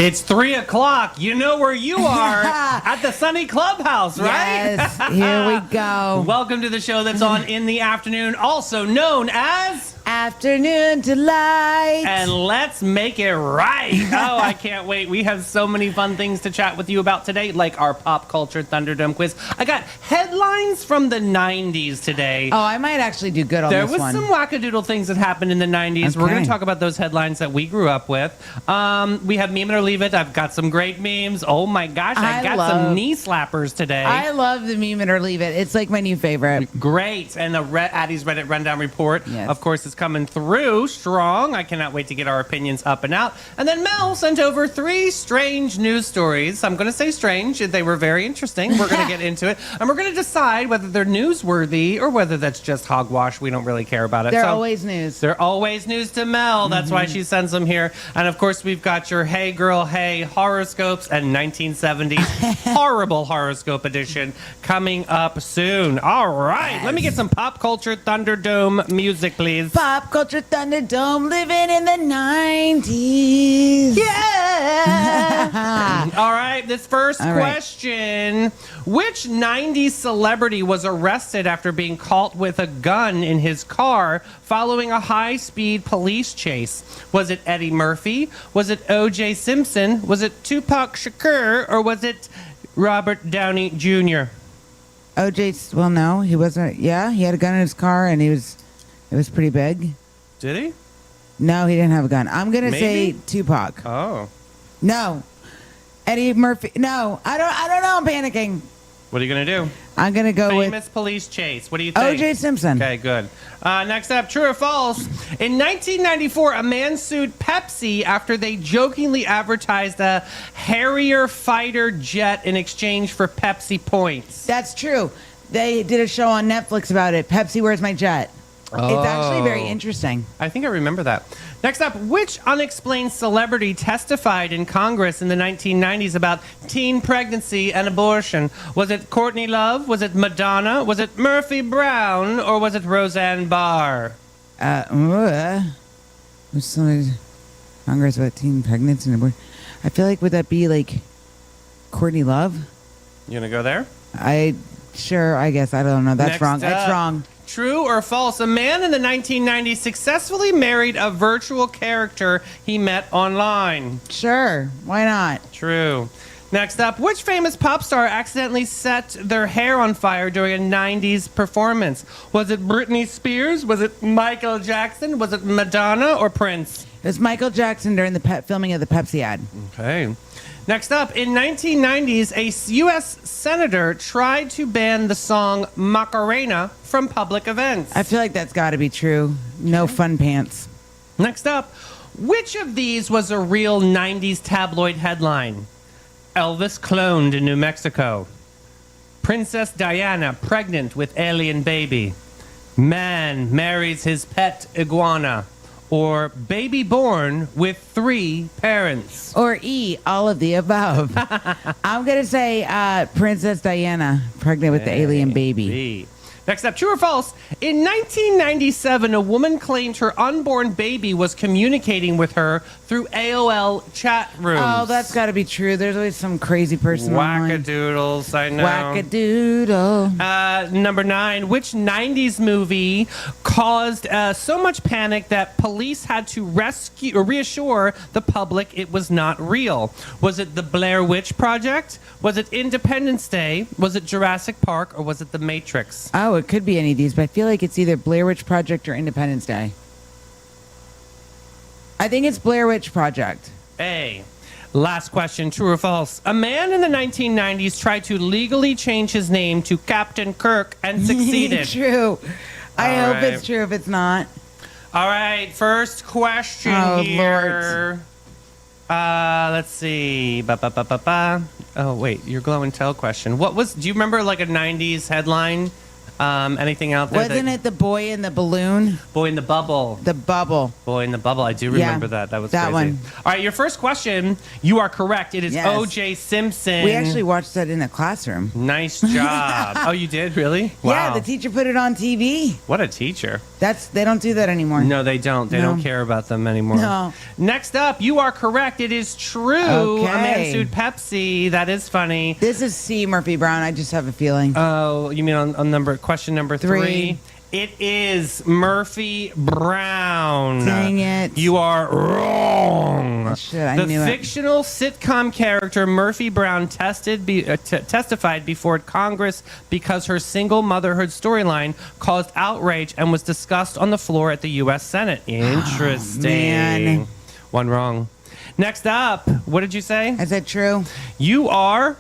It's 3 o'clock. You know where you are at the Sunny Clubhouse, right? Yes, here we go. Welcome to the show that's on in the afternoon, also known as Afternoon Delight. And Let's Make It Right. Oh, I can't wait. We have so many fun things to chat with you about today, like our pop culture Thunderdome quiz. I got headlines from the 90s today. Oh, I might actually do good on There this was one. some wackadoodle things that happened in the 90s. We're Okay. going to talk about those headlines that we grew up with. We have Meme It or Leave It. I've got some great memes. Oh my gosh, I got some knee slappers today. I love the Meme It or Leave It. It's like my new favorite. Great. And the Addie's Reddit Rundown Report, Yes. of course, is coming through strong. I cannot wait to get our opinions up and out. And then Mel sent over 3 strange news stories. I'm going to say strange. They were very interesting. We're going to get into it. And we're going to decide whether they're newsworthy or whether that's just hogwash. We don't really care about it. They're So- always news. They're always news to Mel. That's why she sends them here. And of course, we've got your Hey Girl, Hey horoscopes and 1970s horrible horoscope edition coming up soon. All right. Let me get some pop culture Thunderdome music, please. Pop Culture Thunderdome living in the 90s. Yeah. All right. This first All right. question. Which 90s celebrity was arrested after being caught with a gun in his car following a high-speed police chase? Was it Eddie Murphy? Was it O.J. Simpson? Was it Tupac Shakur? Or was it Robert Downey Jr.? OJ, well, no, he wasn't. Yeah, he had a gun in his car and it was pretty big. Did he? No, he didn't have a gun. I'm going to say Maybe? Tupac. Oh. No. Eddie Murphy. No, I don't know. I'm panicking. What are you going to do? I'm going to go Famous police chase. What do you think? O.J. Simpson. Okay, good. Next up, true or false? In 1994, a man sued Pepsi after they jokingly advertised a Harrier fighter jet in exchange for Pepsi points. That's true. They did a show on Netflix about it. Pepsi, Where's My Jet? It's actually very interesting. I think I remember that. Next up, which unexplained celebrity testified in Congress in the 1990s about teen pregnancy and abortion? Was it Courtney Love? Was it Madonna? Was it Murphy Brown? Or was it Roseanne Barr? Who's somebody Congress about teen pregnancy and abortion? I feel like would that be like Courtney Love? You gonna go there? I guess I don't know. That's Next wrong. That's up. wrong. True or false? A man in the 1990s successfully married a virtual character he met online. Sure, why not? True. Next up, which famous pop star accidentally set their hair on fire during a 90s performance? Was it Britney Spears? Was it Michael Jackson? Was it Madonna or Prince? It was Michael Jackson during the filming of the Pepsi ad. Okay. Next up, in 1990s, a U.S. senator tried to ban the song Macarena from public events. I feel like that's got to be true. No fun pants. Next up, which of these was a real 90s tabloid headline? Elvis cloned in New Mexico. Princess Diana pregnant with alien baby. Man marries his pet iguana. Or baby born with 3 parents. Or E, all of the above. I'm going to say Princess Diana, pregnant with the alien baby. B. Next up, true or false? In 1997, a woman claimed her unborn baby was communicating with her through AOL chat rooms. Oh, that's got to be true. There's always some crazy person online. Wackadoodles, I know. Wackadoodle. Number 9, which 90s movie caused so much panic that police had to rescue or reassure the public it was not real? Was it the Blair Witch Project? Was it Independence Day? Was it Jurassic Park? Or was it The Matrix? Oh, it could be any of these, but I feel like it's either Blair Witch Project or Independence Day. I think it's Blair Witch Project. A. Last question, true or false? A man in the 1990s tried to legally change his name to Captain Kirk and succeeded. True. I All hope right. it's true if it's not. All right, first question Oh, here. Let's see. Oh, wait, your glow and tell question. Do you remember like a 90s headline? Anything out there? Wasn't it the boy in the balloon? Boy in the Bubble? The bubble. Boy in the Bubble. I do remember that. That was that crazy. one. All right, your first question. You are correct. It is Yes. O.J. Simpson. We actually watched that in the classroom. Nice job. Oh, you did? Really? Wow. Yeah, the teacher put it on TV. What a teacher. They don't do that anymore. No, they don't. They No. don't care about them anymore. No. Next up, you are correct. It is true. Okay. A man sued Pepsi. That is funny. This is C. Murphy Brown. I just have a feeling. Oh, you mean on question number 3? It is Murphy Brown. Dang it. You are wrong. Shit, I the knew it. fictional sitcom character Murphy Brown testified before Congress because her single motherhood storyline caused outrage and was discussed on the floor at the U.S. Senate. Interesting. man. One wrong. Next up, what did you say? Is that true? You are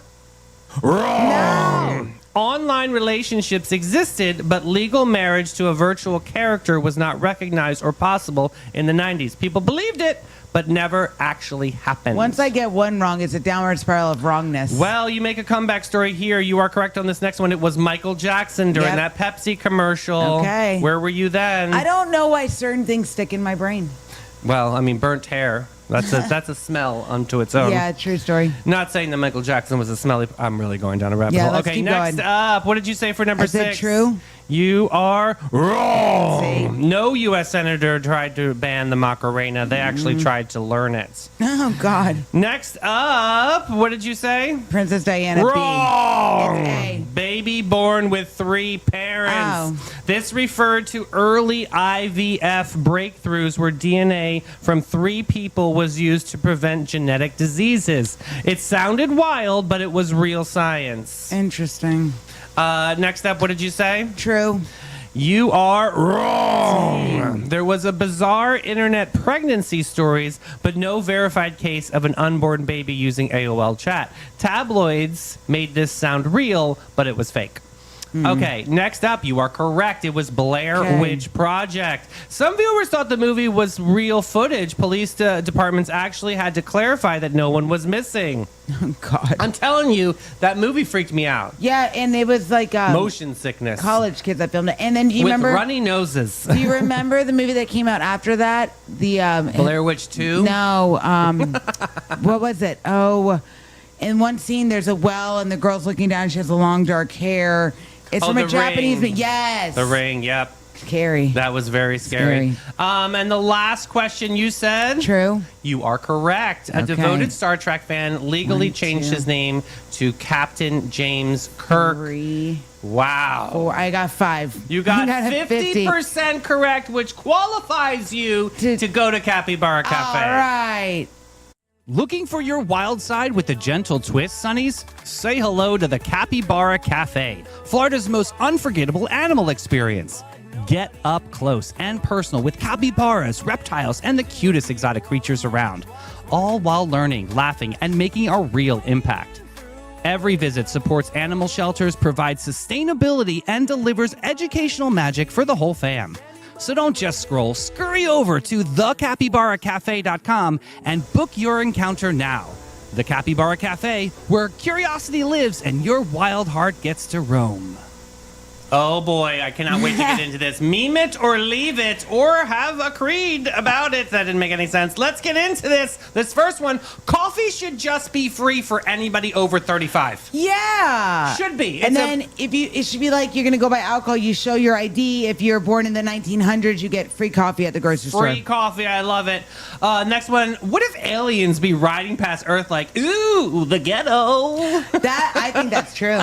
wrong. No. Online relationships existed, but legal marriage to a virtual character was not recognized or possible in the 90s. People believed it, but never actually happened. Once I get one wrong, it's a downward spiral of wrongness. Well, you make a comeback story here. You are correct on this next one. It was Michael Jackson during Yep. that Pepsi commercial. Okay. Where were you then? I don't know why certain things stick in my brain. Well, I mean, burnt hair. That's a smell unto its own. Yeah, true story. Not saying that Michael Jackson was a smelly. I'm really going down a rabbit Yeah, hole. let's Okay, keep next going. up, what did you say for number Is it 6? true? You are wrong. See? No U.S. senator tried to ban the Macarena. They actually tried to learn it. Oh, God. Next up, what did you say? Princess Diana B. Wrong. It's A. Baby born with 3 parents. Oh. This referred to early IVF breakthroughs where DNA from 3 people was used to prevent genetic diseases. It sounded wild, but it was real science. Interesting. Next up, what did you say? True. You are wrong. There was a bizarre internet pregnancy stories, but no verified case of an unborn baby using AOL chat. Tabloids made this sound real, but it was fake. Okay, next up, you are correct. It was Blair Okay. Witch Project. Some viewers thought the movie was real footage. Police departments actually had to clarify that no one was missing. Oh, God. I'm telling you, that movie freaked me out. Yeah, and it was like Motion sickness. college kids that filmed it. And then do you With remember? runny noses. Do you remember the movie that came out after that? The Blair Witch 2? No. What was it? Oh, in one scene there's a well and the girl's looking down. She has the long dark hair. It's Oh, from a The Japanese. Ring. Yes. The Ring, yep. Scary. That was very scary. And the last question you said? True. You are correct. A Okay. devoted Star Trek fan legally 1, changed 2. his name to Captain James Kirk. 3, Wow. 4. I got 5. You got a 50% correct, which qualifies you to go to Capybara Cafe. All right. Looking for your wild side with a gentle twist, Sonnies? Say hello to the Capybara Cafe, Florida's most unforgettable animal experience. Get up close and personal with capybaras, reptiles, and the cutest exotic creatures around, all while learning, laughing, and making a real impact. Every visit supports animal shelters, provides sustainability, and delivers educational magic for the whole fam. So don't just scroll, scurry over to thecapybaracafe.com and book your encounter now. The Capybara Cafe, where curiosity lives and your wild heart gets to roam. Oh boy, I cannot wait to get into this. Meme it or leave it or have a creed about it. That didn't make any sense. Let's get into this. This first one, coffee should just be free for anybody over 35. Yeah. Should be. And It's then it should be like you're going to go buy alcohol, you show your ID. If you're born in the 1900s, you get free coffee at the grocery Free store. coffee, I love it. Next one, what if aliens be riding past Earth like, ooh, the ghetto? That I think that's true.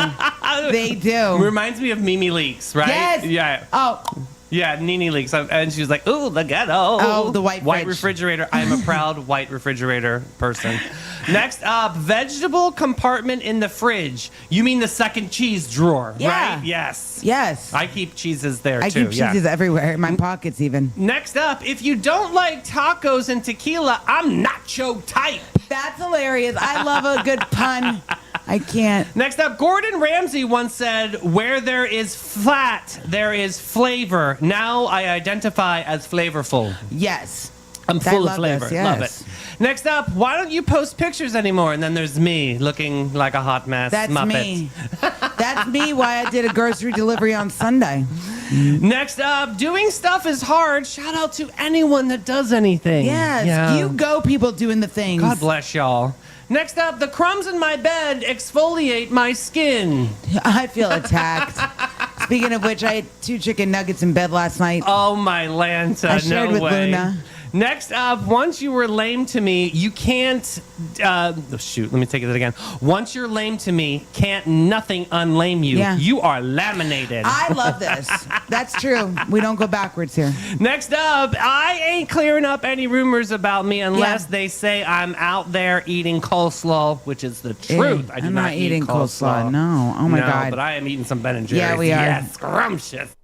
They do. Reminds me of Mimi Leaks, right? Yes. Yeah. Oh, Yeah, Nene Leaks. And she was like, ooh, the ghetto. Oh, the white fridge. refrigerator. I am a proud white refrigerator person. Next up, vegetable compartment in the fridge. You mean the second cheese drawer, Yeah. right? Yes. yes. I keep cheeses there, I too. keep cheeses everywhere in my pockets, even. Next up, if you don't like tacos and tequila, I'm nacho type. That's hilarious. I love a good pun. I can't. Next up, Gordon Ramsay once said, where there is fat, there is flavor. Now I identify as flavorful. Yes. I'm I full of love flavor. this, Love yes. it. Next up, why don't you post pictures anymore? And then there's me looking like a hot mess. That's Muppet. me. That's me. Why I did a grocery delivery on Sunday. Next up, doing stuff is hard. Shout out to anyone that does anything. Yes, Yeah. you go, people doing the things. God bless y'all. Next up, the crumbs in my bed exfoliate my skin. I feel attacked. Speaking of which, I had 2 chicken nuggets in bed last night. Oh my Lanta, I shared no with way. Luna. Next up, once you were lame to me, you can't. Shoot, let me take it again. Once you're lame to me, can't nothing unlame you. Yeah. You are laminated. I love this. That's true. We don't go backwards here. Next up, I ain't clearing up any rumors about me unless Yeah. they say I'm out there eating coleslaw, which is the truth. I do I'm not not eat eating coleslaw. No. Oh my No, God. but I am eating some Ben and Jerry's. Yeah, we are. Yes, scrumptious.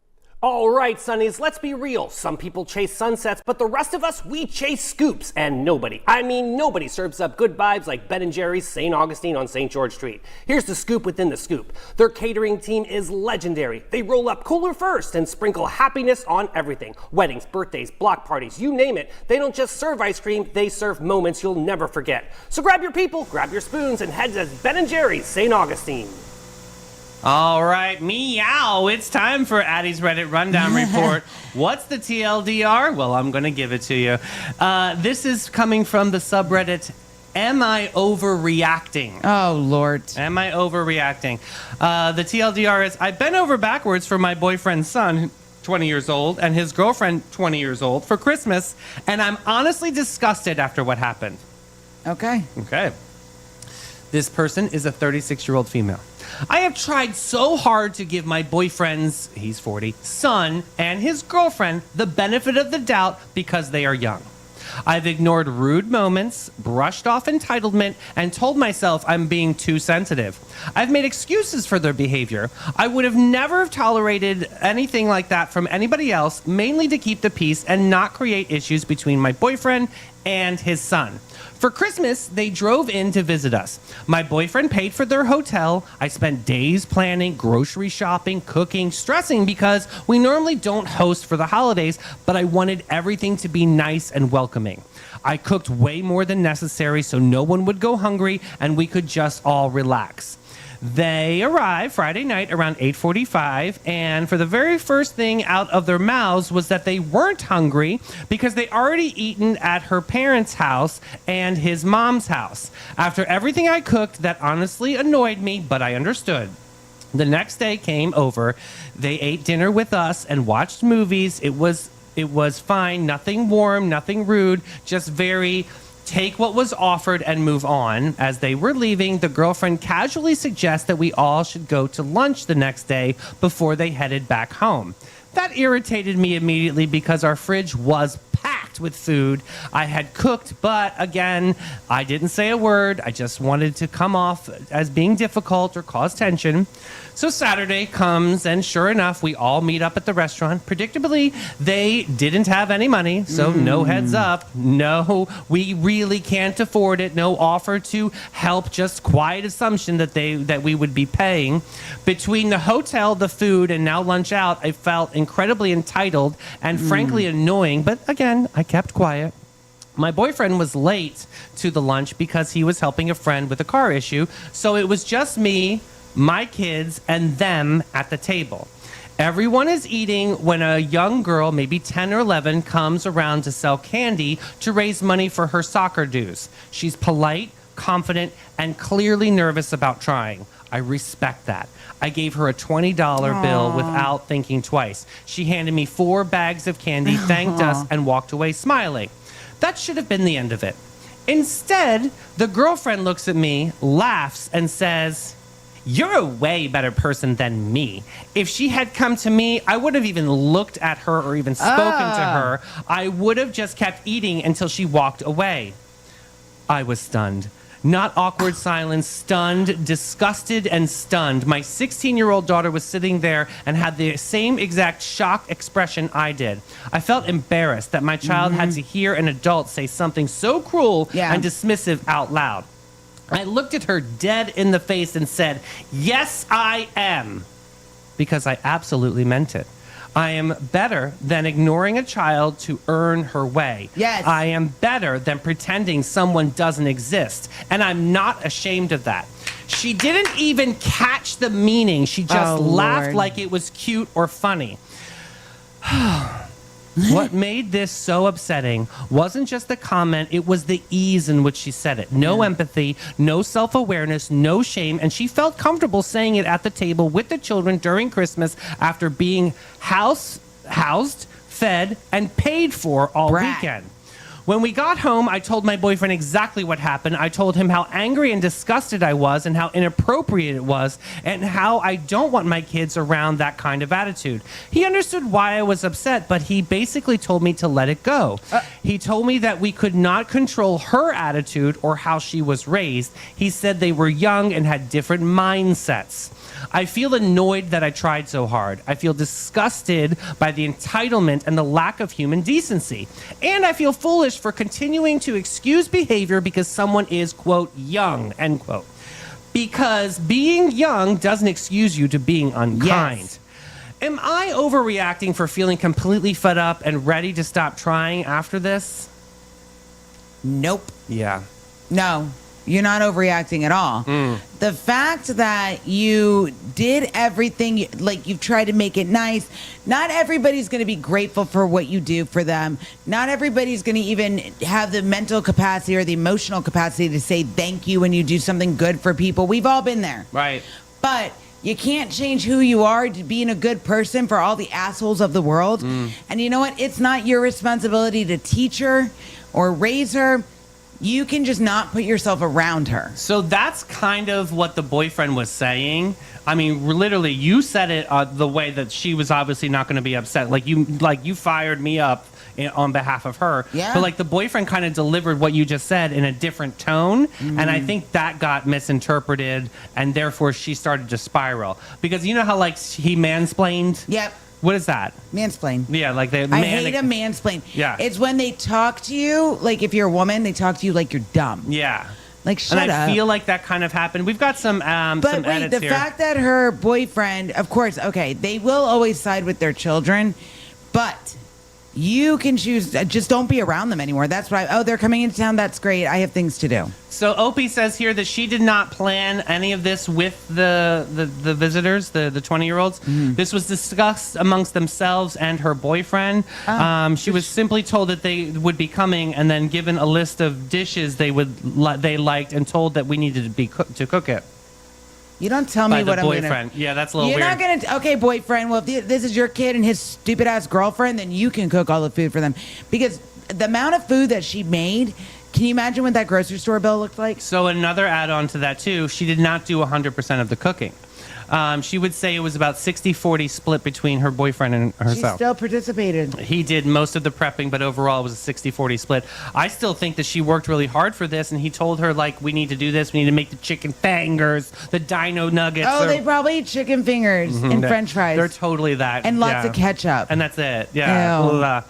All right, Sonnies, let's be real. Some people chase sunsets, but the rest of us, we chase scoops. And nobody, I mean nobody, serves up good vibes like Ben & Jerry's St. Augustine on St. George Street. Here's the scoop within the scoop. Their catering team is legendary. They roll up cooler first and sprinkle happiness on everything. Weddings, birthdays, block parties, you name it. They don't just serve ice cream, they serve moments you'll never forget. So grab your people, grab your spoons, and head to Ben & Jerry's St. Augustine. All right, meow. It's time for Addie's Reddit Rundown Report. What's the TLDR? Well, I'm going to give it to you. This is coming from the subreddit, Am I Overreacting? Oh, Lord. Am I overreacting? The TLDR is, I bent over backwards for my boyfriend's son, 20 years old, and his girlfriend, 20 years old, for Christmas, and I'm honestly disgusted after what happened. Okay. Okay. This person is a 36-year-old female. I have tried so hard to give my boyfriend's, he's 40, son and his girlfriend the benefit of the doubt because they are young. I've ignored rude moments, brushed off entitlement, and told myself I'm being too sensitive. I've made excuses for their behavior. I would have never tolerated anything like that from anybody else, mainly to keep the peace and not create issues between my boyfriend and his son. For Christmas, they drove in to visit us. My boyfriend paid for their hotel. I spent days planning, grocery shopping, cooking, stressing because we normally don't host for the holidays, but I wanted everything to be nice and welcoming. I cooked way more than necessary so no one would go hungry and we could just all relax. They arrived Friday night around 8:45, and for the very first thing out of their mouths was that they weren't hungry because they already eaten at her parents' house and his mom's house. After everything I cooked, that honestly annoyed me, but I understood. The next day came over. They ate dinner with us and watched movies. It was fine, nothing warm, nothing rude, just very take what was offered and move on. As they were leaving, the girlfriend casually suggests that we all should go to lunch the next day before they headed back home. That irritated me immediately because our fridge was packed with food I had cooked, but again, I didn't say a word. I just wanted to come off as being difficult or cause tension. So Saturday comes, and sure enough, we all meet up at the restaurant. Predictably, they didn't have any money, so no heads up. No, we really can't afford it. No offer to help, just quiet assumption that we would be paying. Between the hotel, the food, and now lunch out, I felt incredibly entitled and frankly annoying, but again, I kept quiet. My boyfriend was late to the lunch because he was helping a friend with a car issue, so it was just me, my kids, and them at the table. Everyone is eating when a young girl, maybe 10 or 11, comes around to sell candy to raise money for her soccer dues. She's polite, confident, and clearly nervous about trying. I respect that. I gave her a $20 bill without thinking twice. She handed me 4 bags of candy, thanked us, and walked away smiling. That should have been the end of it. Instead, the girlfriend looks at me, laughs, and says, "You're a way better person than me. If she had come to me, I would have even looked at her or even spoken to her. I would have just kept eating until she walked away." I was stunned. Not awkward silence, stunned, disgusted, and stunned. My 16-year-old daughter was sitting there and had the same exact shocked expression I did. I felt embarrassed that my child had to hear an adult say something so cruel and dismissive out loud. I looked at her dead in the face and said, "Yes, I am," because I absolutely meant it. I am better than ignoring a child to earn her way. Yes. I am better than pretending someone doesn't exist, and I'm not ashamed of that. She didn't even catch the meaning. She just Oh, laughed Lord. like it was cute or funny. What made this so upsetting wasn't just the comment, it was the ease in which she said it. No empathy, no self-awareness, no shame, and she felt comfortable saying it at the table with the children during Christmas after being housed, fed, and paid for all Brat. weekend. When we got home, I told my boyfriend exactly what happened. I told him how angry and disgusted I was and how inappropriate it was and how I don't want my kids around that kind of attitude. He understood why I was upset, but he basically told me to let it go. He told me that we could not control her attitude or how she was raised. He said they were young and had different mindsets. I feel annoyed that I tried so hard. I feel disgusted by the entitlement and the lack of human decency. And I feel foolish for continuing to excuse behavior because someone is, quote, young, end quote. Because being young doesn't excuse you to being unkind. Yes. Am I overreacting for feeling completely fed up and ready to stop trying after this? Nope. Yeah. No, you're not overreacting at all. The fact that you did everything, like you've tried to make it nice, not everybody's going to be grateful for what you do for them. Not everybody's going to even have the mental capacity or the emotional capacity to say thank you when you do something good for people. We've all been there. Right. But you can't change who you are to being a good person for all the assholes of the world. And you know what? It's not your responsibility to teach her or raise her. You can just not put yourself around her. So that's kind of what the boyfriend was saying. I mean, literally, you said it the way that she was obviously not going to be upset. Like you fired me up on behalf of her. Yeah. But like the boyfriend kind of delivered what you just said in a different tone, and I think that got misinterpreted, and therefore she started to spiral. Because you know how like he mansplained. Yep. What is that? Mansplain. Yeah, like they. I hate a mansplain. Yeah. It's when they talk to you, like if you're a woman, they talk to you like you're dumb. Yeah. Like, shut and I up. feel like that kind of happened. We've got some But some wait, edits the here. fact that her boyfriend, of course, okay, they will always side with their children, but you can choose, just don't be around them anymore. That's why, oh, they're coming into town. That's great. I have things to do. So Opie says here that she did not plan any of this with the visitors, the 20-year-olds. This was discussed amongst themselves and her boyfriend. She was simply told that they would be coming and then given a list of dishes they liked and told that we needed to cook it. You don't tell By me the what I'm going boyfriend. to. Yeah, that's a little You're weird. not going to. Okay, boyfriend. Well, if this is your kid and his stupid ass girlfriend, then you can cook all the food for them. Because the amount of food that she made, can you imagine what that grocery store bill looked like? So another add-on to that too, she did not do 100% of the cooking. She would say it was about 60-40 split between her boyfriend and She herself. still participated. He did most of the prepping, but overall it was a 60-40 split. I still think that she worked really hard for this, and he told her, like, we need to do this. We need to make the chicken fingers, the dino nuggets. Oh, they probably eat chicken fingers and french fries. They're totally that. and lots yeah. of ketchup. And that's it. Yeah. Ew. Blah, blah.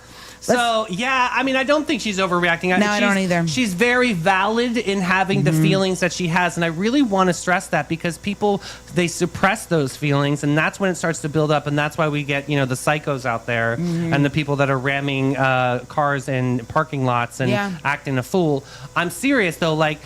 So, yeah, I mean, I don't think she's overreacting. No, I don't either. She's very valid in having the feelings that she has. And I really want to stress that because people, they suppress those feelings. And that's when it starts to build up. And that's why we get, the psychos out there and the people that are ramming cars in parking lots and Yeah. acting a fool. I'm serious, though. Like,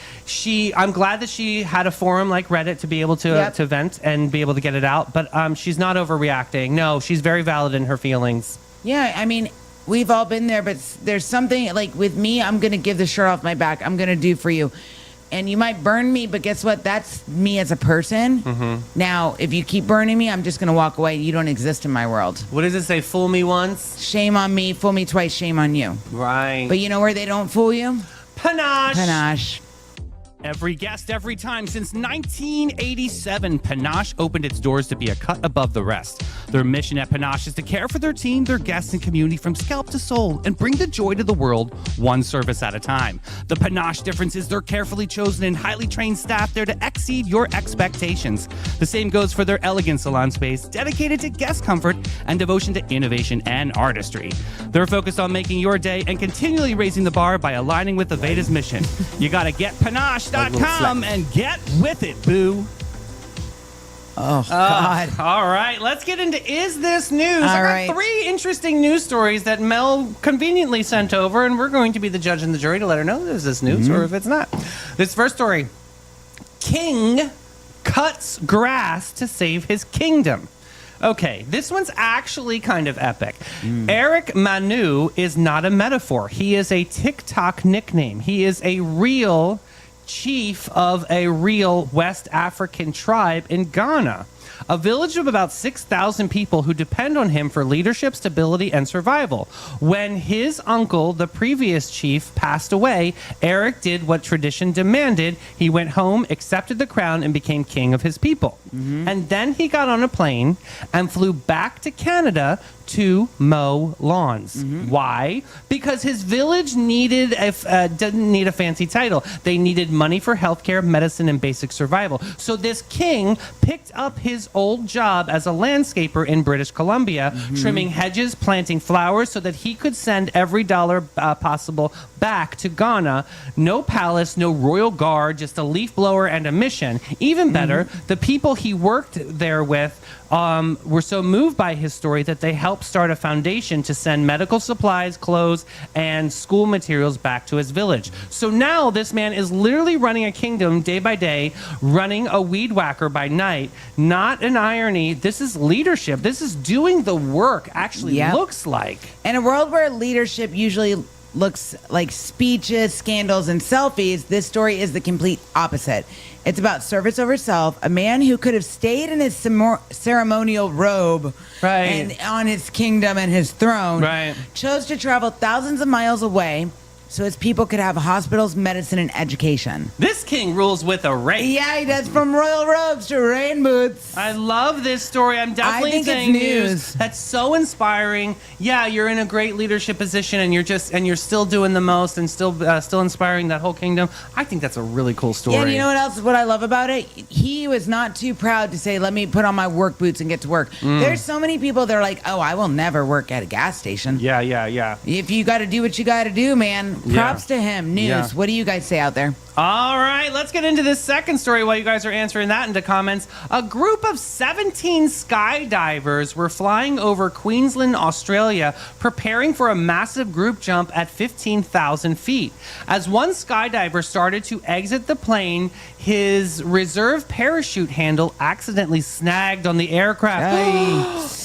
I'm glad that she had a forum like Reddit to be able to, Yep. to vent and be able to get it out. But she's not overreacting. No, she's very valid in her feelings. Yeah, I mean, we've all been there, but there's something like with me, I'm going to give the shirt off my back. I'm going to do for you. And you might burn me, but guess what? That's me as a person. Now, if you keep burning me, I'm just going to walk away. You don't exist in my world. What does it say? Fool me once? Shame on me. Fool me twice. Shame on you. Right. But you know where they don't fool you? Panache. Panache. Every guest, every time. Since 1987, Panache opened its doors to be a cut above the rest. Their mission at Panache is to care for their team, their guests, and community from scalp to soul and bring the joy to the world one service at a time. The Panache difference is their carefully chosen and highly trained staff there to exceed your expectations. The same goes for their elegant salon space, dedicated to guest comfort and devotion to innovation and artistry. They're focused on making your day and continually raising the bar by aligning with Aveda's mission. You gotta get Panache.com and get with it, boo. Oh, God. All right, let's get into Is This News? I got right. 3 interesting news stories that Mel conveniently sent over, and we're going to be the judge and the jury to let her know if this news or if it's not. This first story, King cuts grass to save his kingdom. Okay, this one's actually kind of epic. Eric Manu is not a metaphor. He is a TikTok nickname. He is a real chief of a real West African tribe in Ghana. A village of about 6,000 people who depend on him for leadership, stability, and survival. When his uncle, the previous chief, passed away, Eric did what tradition demanded. He went home, accepted the crown, and became king of his people. And then he got on a plane and flew back to Canada to mow lawns. Why? Because his village didn't need a fancy title. They needed money for healthcare, medicine, and basic survival. So this king picked up his old job as a landscaper in British Columbia, trimming hedges, planting flowers, so that he could send every dollar possible back to Ghana. No palace, no royal guard, just a leaf blower and a mission. Even better, the people he worked there with were so moved by his story that they helped start a foundation to send medical supplies, clothes, and school materials back to his village. So now this man is literally running a kingdom day by day, running a weed whacker by night. Not an irony. This is leadership. This is doing the work, actually looks like. In a world where leadership usually looks like speeches, scandals, and selfies, this story is the complete opposite. It's about service over self. A man who could have stayed in his ceremonial robe and on his kingdom and his throne chose to travel thousands of miles away so his people could have hospitals, medicine, and education. This king rules with a rake. Yeah, he does, from royal robes to rain boots. I love this story. I'm definitely saying news. That's so inspiring. Yeah, you're in a great leadership position, and you're still doing the most, and still inspiring that whole kingdom. I think that's a really cool story. Yeah, and you know what else? What I love about it? He was not too proud to say, "Let me put on my work boots and get to work." There's so many people that are like, "Oh, I will never work at a gas station." Yeah. If you got to do what you got to do, man. Props to him. News. What do you guys say out there? All right, let's get into this second story while you guys are answering that into comments. A group of 17 skydivers were flying over Queensland, Australia, preparing for a massive group jump at 15,000 feet. As one skydiver started to exit the plane, his reserve parachute handle accidentally snagged on the aircraft.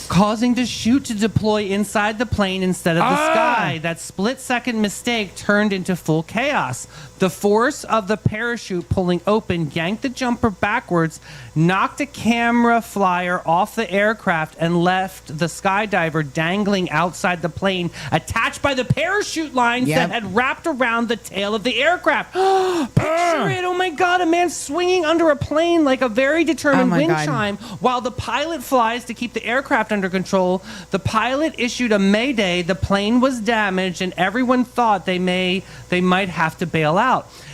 Causing the chute to deploy inside the plane instead of the sky. That split-second mistake turned into full chaos. The force of the parachute pulling open yanked the jumper backwards, knocked a camera flyer off the aircraft, and left the skydiver dangling outside the plane, attached by the parachute lines that had wrapped around the tail of the aircraft. Picture it! Oh my God, a man swinging under a plane like a very determined wind chime, while the pilot flies to keep the aircraft under control. The pilot issued a mayday. The plane was damaged, and everyone thought they might have to bail out.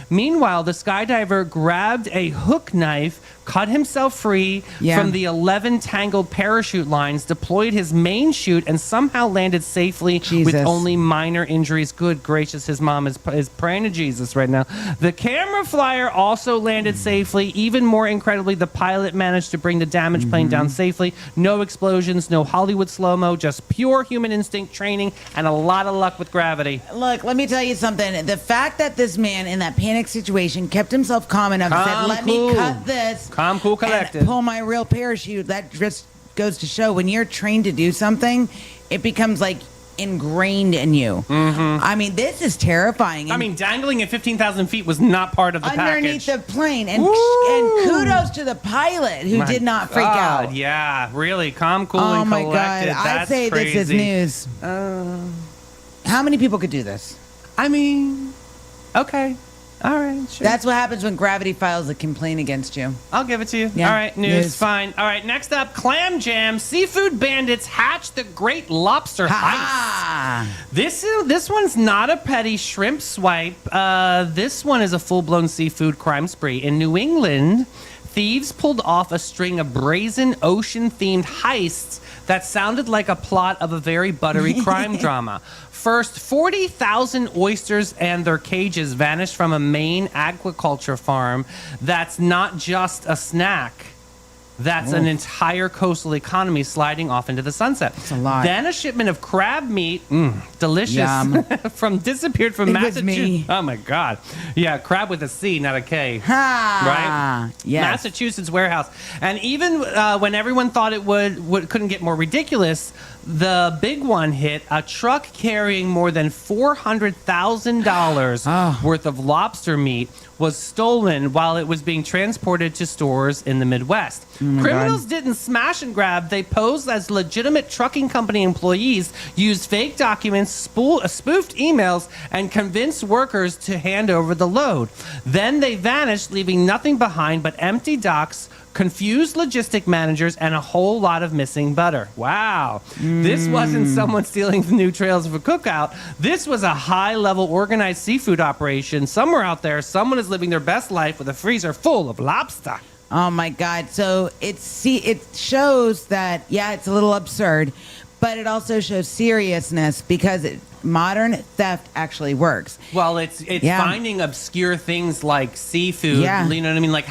Meanwhile, the skydiver grabbed a hook knife, cut himself free from the 11 tangled parachute lines, deployed his main chute, and somehow landed safely with only minor injuries. Good gracious, his mom is praying to Jesus right now. The camera flyer also landed safely. Even more incredibly, the pilot managed to bring the damaged plane down safely. No explosions, no Hollywood slow-mo, just pure human instinct training and a lot of luck with gravity. Look, let me tell you something. The fact that this man in that panic situation kept himself calm enough and said, let me cut this. Calm, cool, collected. And pull my real parachute. That just goes to show when you're trained to do something, it becomes like ingrained in you. I mean, this is terrifying. I mean, dangling at 15,000 feet was not part of the underneath package. the plane. And kudos to the pilot who did not freak out. Yeah, really. Calm, cool, and collected. Oh, my God. I'd say crazy. This is news. How many people could do this? I mean, okay. All right, sure. That's what happens when gravity files a complaint against you. I'll give it to you. Yeah. All right, news, fine. All right, next up, Clam Jam. Seafood bandits hatch the Great Lobster Heist. This one's not a petty shrimp swipe. This one is a full-blown seafood crime spree. In New England, thieves pulled off a string of brazen ocean-themed heists that sounded like a plot of a very buttery crime drama. First, 40,000 oysters and their cages vanished from a Maine aquaculture farm that's not just a snack. That's an entire coastal economy sliding off into the sunset. That's a lot. Then a shipment of crab meat, delicious, Yum. disappeared from It was Massachusetts. me. Oh my God. Yeah, crab with a C, not a K. Ha! Right? Yes. Massachusetts warehouse. And even when everyone thought it couldn't get more ridiculous, the big one hit. A truck carrying more than $400,000 worth of lobster meat was stolen while it was being transported to stores in the Midwest. Criminals didn't smash and grab. They posed as legitimate trucking company employees, used fake documents, spoofed emails, and convinced workers to hand over the load. Then they vanished, leaving nothing behind but empty docks, confused logistic managers, and a whole lot of missing butter. Wow. This wasn't someone stealing the new trails of a cookout. This was a high-level organized seafood operation. Somewhere out there, someone is living their best life with a freezer full of lobster. Oh my God! So it shows that it's a little absurd, but it also shows seriousness because modern theft actually works. Well, it's finding obscure things like seafood. Yeah. You know what I mean? Like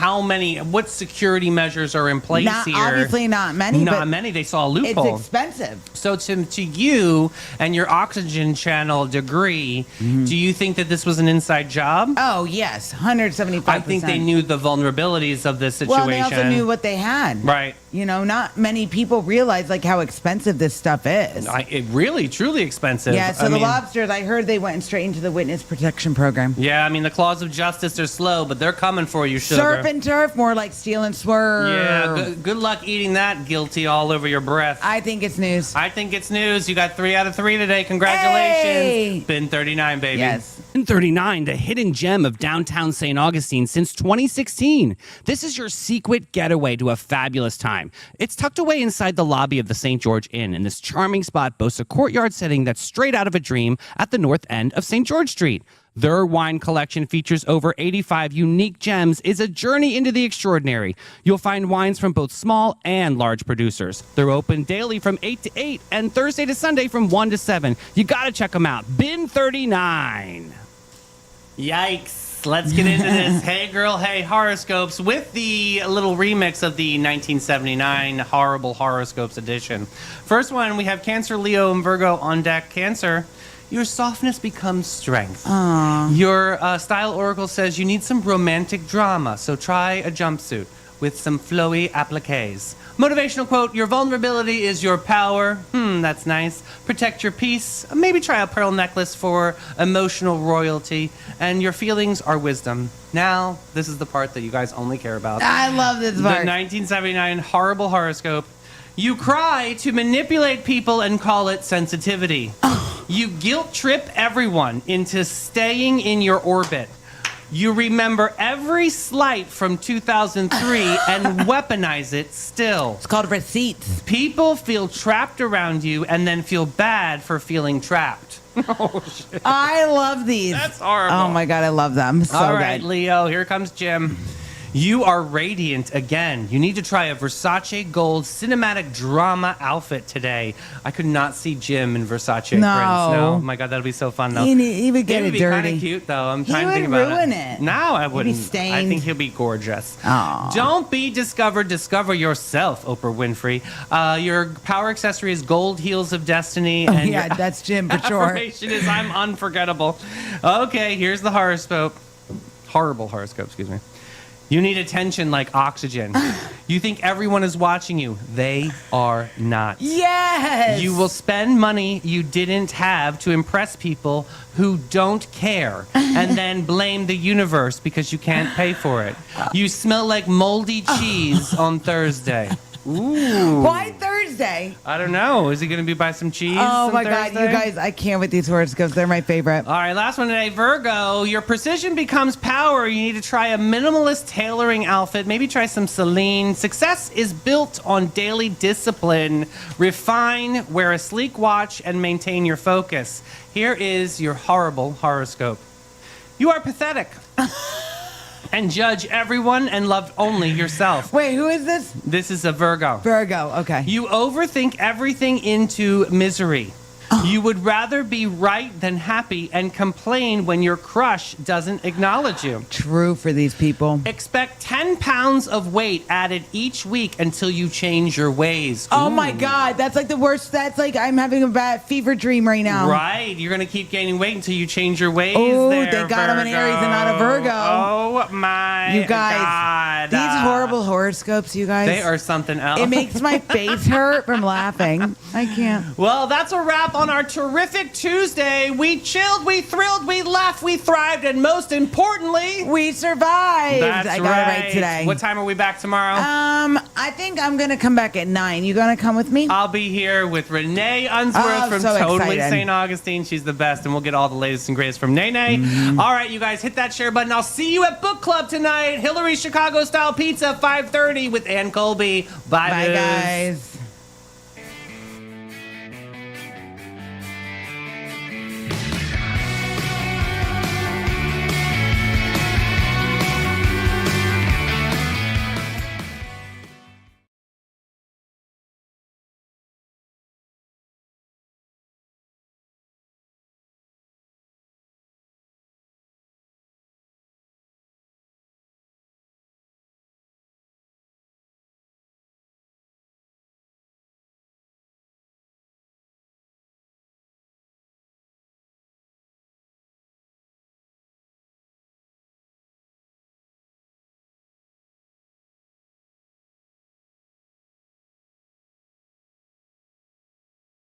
what security measures are in place here? Obviously not many. Not but many. They saw a It's loophole. expensive. So to you and your Oxygen Channel degree, do you think that this was an inside job? Oh yes, 175%. I think they knew the vulnerabilities of this situation. Well, they also knew what they had. Right. You know, not many people realize like how expensive this stuff is. It really, truly expensive. Yeah, so I the mean, lobsters, I heard they went straight into the witness protection program. Yeah, I mean, the claws of justice are slow, but they're coming for you, sugar. Surf and turf, more like steal and swerve. Yeah, good luck eating that guilty all over your breath. I think it's news. I think it's news. You got 3 out of 3 today. Congratulations. Hey! Been 39, baby. Yes. 39, the hidden gem of downtown St. Augustine since 2016. This is your secret getaway to a fabulous time. It's tucked away inside the lobby of the St. George Inn, and this charming spot boasts a courtyard setting that's straight out of a dream at the north end of St. George Street. Their wine collection features over 85 unique gems, is a journey into the extraordinary. You'll find wines from both small and large producers. They're open daily from 8 to 8 and Thursday to Sunday from 1 to 7. You gotta check them out. Bin 39. Yikes. Let's get into this. Hey Girl, Hey horoscopes with the little remix of the 1979 Horrible Horoscopes edition. First one, we have Cancer, Leo, and Virgo on deck. Cancer, your softness becomes strength. Your style oracle says you need some romantic drama, so try a jumpsuit with some flowy appliques. Motivational quote, your vulnerability is your power. That's nice. Protect your peace. Maybe try a pearl necklace for emotional royalty. And your feelings are wisdom. Now, this is the part that you guys only care about. I love this The part. 1979 Horrible Horoscope. You cry to manipulate people and call it sensitivity. You guilt trip everyone into staying in your orbit. You remember every slight from 2003 and weaponize it still. It's called receipts. People feel trapped around you and then feel bad for feeling trapped. Oh, shit. I love these. That's horrible. Oh my God, I love them. So All right, good. Leo, here comes Jim. You are radiant again. You need to try a Versace gold cinematic drama outfit today. I could not see Jim in Versace prints. No, oh my God, that'll be so fun though. He would get It would it be dirty. kind of cute though. I'm He trying to think would about ruin it. No, I He'd be wouldn't. I stained. think he'll be gorgeous. Aw. Don't be discovered. Discover yourself, Oprah Winfrey. Your power accessory is gold heels of destiny. And Yeah, your that's Jim for sure. affirmation is I'm unforgettable. Okay, here's the horoscope. Horrible horoscope, excuse me. You need attention like oxygen. You think everyone is watching you. They are not. Yes. You will spend money you didn't have to impress people who don't care and then blame the universe because you can't pay for it. You smell like moldy cheese on Thursday. Ooh. Why Thursday? I don't know. Is he going to be by some cheese? Oh on my God, Thursday? you guys, I can't with these horoscopes. They're my favorite. All right, last one today. Virgo, your precision becomes power. You need to try a minimalist tailoring outfit. Maybe try some Celine. Success is built on daily discipline. Refine, wear a sleek watch, and maintain your focus. Here is your horrible horoscope. You are pathetic. And judge everyone and love only yourself. Wait, who is this? This is a Virgo. Virgo. Okay. You overthink everything into misery. You would rather be right than happy and complain when your crush doesn't acknowledge you. True for these people. Expect 10 pounds of weight added each week until you change your ways. Oh Ooh. my God, that's like the worst. That's like I'm having a bad fever dream right now. Right, you're gonna keep gaining weight until you change your ways. Oh, there, they got him in Virgo. Aries and not a Virgo. Oh my You guys, God. these horrible horoscopes, you guys. They are something else. It makes my face hurt from laughing. I can't. Well, that's a wrap on our terrific Tuesday. We chilled, we thrilled, we laughed, we thrived, and most importantly, We survived. that's I got it right today. What time are we back tomorrow? I think I'm gonna come back at 9. You gonna come with me? I'll be here with Renee Unsworth Oh, from so Totally excited. St. Augustine. She's the best, and we'll get all the latest and greatest from Nene. Mm-hmm. All right, you guys, hit that share button. I'll see you at Book Club tonight. Hillary's Chicago Style Pizza, 5:30 with Ann Colby. Bye, Bye, Booze. guys.